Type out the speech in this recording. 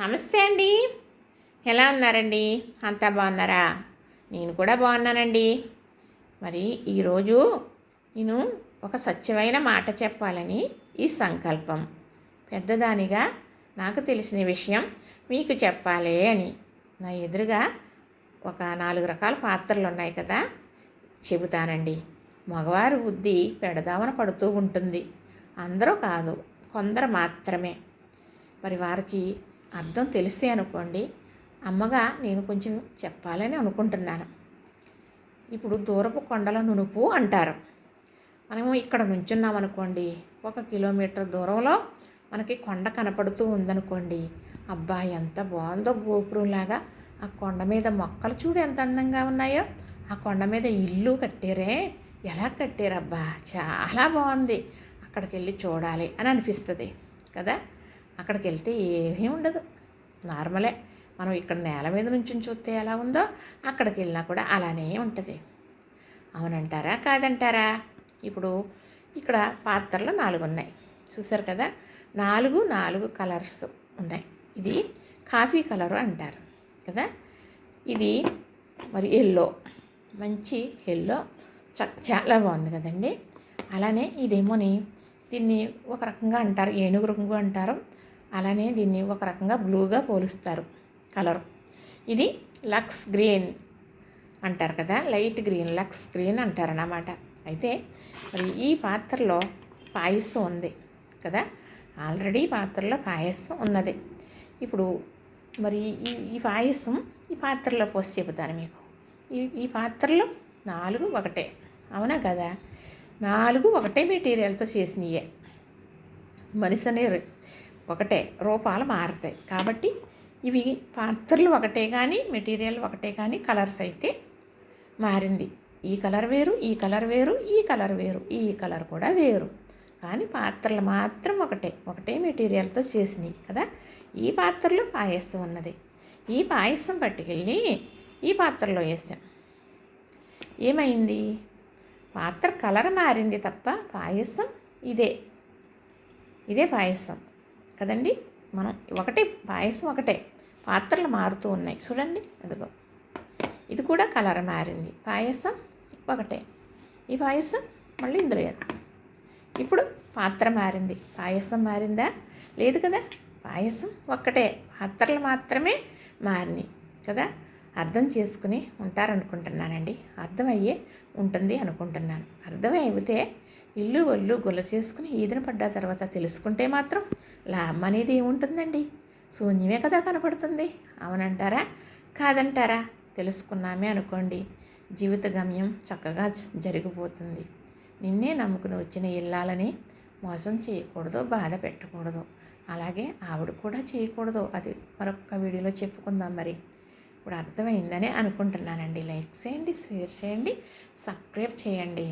నమస్తే అండి. ఎలా ఉన్నారండి? అంతా బాగున్నారా? నేను కూడా బాగున్నానండి. మరి ఈరోజు నేను ఒక సత్యమైన మాట చెప్పాలని ఈ సంకల్పం. పెద్దదానిగా నాకు తెలిసిన విషయం మీకు చెప్పాలి అని. నా ఎదురుగా ఒక 4 రకాల పాత్రలు ఉన్నాయి కదా, చెబుతానండి. మగవారి బుద్ధి పెడదామని పడుతూ ఉంటుంది. అందరూ కాదు, కొందరు మాత్రమే. మరి వారికి అర్థం తెలిసే అనుకోండి. అమ్మగా నేను కొంచెం చెప్పాలని అనుకుంటున్నాను. ఇప్పుడు దూరపు కొండల నునుపు అంటారు. మనము ఇక్కడ నుంచున్నాం అనుకోండి, 1 కిలోమీటర్ దూరంలో మనకి కొండ కనపడుతూ ఉందనుకోండి. అబ్బా, ఎంత బాగుందో గోపురంలాగా. ఆ కొండ మీద మొక్కలు చూడు ఎంత అందంగా ఉన్నాయో. ఆ కొండ మీద ఇల్లు కట్టారే, ఎలా కట్టారబ్బా, చాలా బాగుంది, అక్కడికి వెళ్ళి చూడాలి అని అనిపిస్తుంది కదా. అక్కడికి వెళ్తే ఏమీ ఉండదు, నార్మలే. మనం ఇక్కడ నేల మీద నుంచి చూస్తే ఎలా ఉందో అక్కడికి వెళ్ళినా కూడా అలానే ఉంటుంది. అవునంటారా కాదంటారా? ఇప్పుడు ఇక్కడ పాత్రలు 4 ఉన్నాయి, చూసారు కదా. 4 కలర్స్ ఉన్నాయి. ఇది కాఫీ కలరు అంటారు కదా. ఇది మరి ఎల్లో, మంచి ఎల్లో, చాలా బాగుంది కదండి. అలానే ఇదేమోని దీన్ని ఒక రకంగా అంటారు, ఏనుగు రంగు అంటారు. అలానే దీన్ని ఒక రకంగా బ్లూగా పోలుస్తారు కలరు. ఇది లక్స్ గ్రీన్ అంటారు కదా, లైట్ గ్రీన్, లక్స్ గ్రీన్ అంటారన్నమాట. అయితే మరి ఈ పాత్రలో పాయసం ఉంది కదా, ఆల్రెడీ పాత్రలో పాయసం ఉన్నది. ఇప్పుడు మరి ఈ పాయసం ఈ పాత్రలో పోసి చెబుతాను మీకు. ఈ పాత్రలో 4 ఒకటే, అవునా కదా. 4 ఒకటే మెటీరియల్తో చేసినయే. మనిషి అనే ఒకటే, రూపాలు మారుతాయి కాబట్టి ఇవి పాత్రలు ఒకటే కానీ, మెటీరియల్ ఒకటే కానీ, కలర్స్ అయితే మారింది. ఈ కలర్ వేరు, ఈ కలర్ వేరు, ఈ కలర్ వేరు, ఈ కలర్ కూడా వేరు, కానీ పాత్రలు మాత్రం ఒకటే మెటీరియల్తో చేసినాయి కదా. ఈ పాత్రలో పాయసం ఉన్నది. ఈ పాయసం పట్టుకెళ్ళి ఈ పాత్రలో వేసాం. ఏమైంది? పాత్ర కలర్ మారింది తప్ప పాయసం ఇదే పాయసం కదండి. మనం ఒకటే పాయసం, ఒకటే, పాత్రలు మారుతూ ఉన్నాయి చూడండి. అదిగో ఇది కూడా కలర్ మారింది, పాయసం ఒకటే. ఈ పాయసం మళ్ళీ ఇందులో వేద్దాం. ఇప్పుడు పాత్ర మారింది, పాయసం మారిందా? లేదు కదా. పాయసం ఒక్కటే, పాత్రలు మాత్రమే మారినాయి కదా. అర్థం చేసుకుని ఉంటారనుకుంటున్నానండి. అర్థమయ్యే ఉంటుంది అనుకుంటున్నాను. అర్థమైతే ఇల్లు ఒళ్ళు గొల్ల చేసుకుని ఈదిన పడ్డ తర్వాత తెలుసుకుంటే మాత్రం లాభం అనేది ఏముంటుందండి? శూన్యమే కదా కనపడుతుంది. అవునంటారా కాదంటారా? తెలుసుకున్నామే అనుకోండి, జీవిత గమ్యం చక్కగా జరిగిపోతుంది. నిన్నే నమ్ముకుని వచ్చిన ఇల్లాలని మోసం చేయకూడదు, బాధ పెట్టకూడదు. అలాగే ఆవిడ కూడా చేయకూడదు. అది మరొక వీడియోలో చెప్పుకుందాం. మరి ఇప్పుడు అర్థమైందని అనుకుంటున్నానండి. లైక్ చేయండి, షేర్ చేయండి, సబ్స్క్రైబ్ చేయండి.